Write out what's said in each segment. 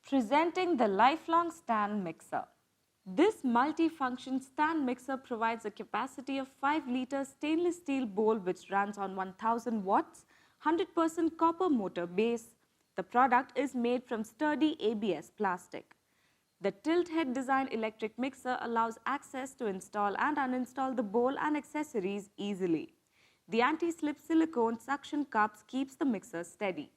Presenting the lifelong stand mixer. This multi-function stand mixer provides a capacity of 5-liter stainless steel bowl which runs on 1000 watts, 100% copper motor base. The product is made from sturdy ABS plastic. The tilt head design electric mixer allows access to install and uninstall the bowl and accessories easily. The anti-slip silicone suction cups keeps the mixer steady.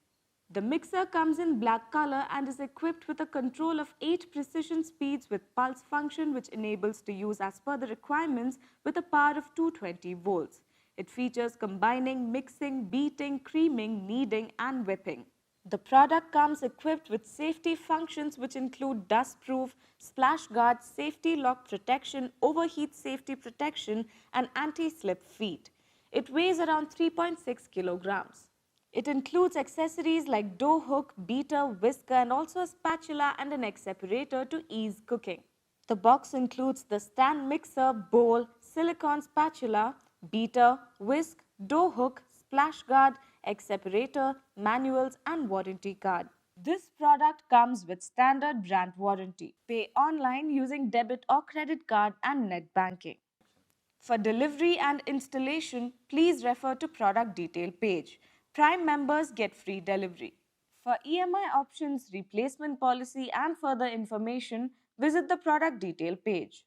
The mixer comes in black color and is equipped with a control of 8 precision speeds with pulse function which enables to use as per the requirements with a power of 220 volts. It features combining, mixing, beating, creaming, kneading and whipping. The product comes equipped with safety functions which include dust-proof, splash guard, safety lock protection, overheat safety protection and anti-slip feet. It weighs around 3.6 kilograms. It includes accessories like dough hook, beater, whisker and also a spatula and an egg separator to ease cooking. The box includes the stand mixer, bowl, silicone spatula, beater, whisk, dough hook, splash guard, egg separator, manuals and warranty card. This product comes with standard brand warranty. Pay online using debit or credit card and net banking. For delivery and installation, please refer to product detail page. Prime members get free delivery. For EMI options, replacement policy and further information, visit the product detail page.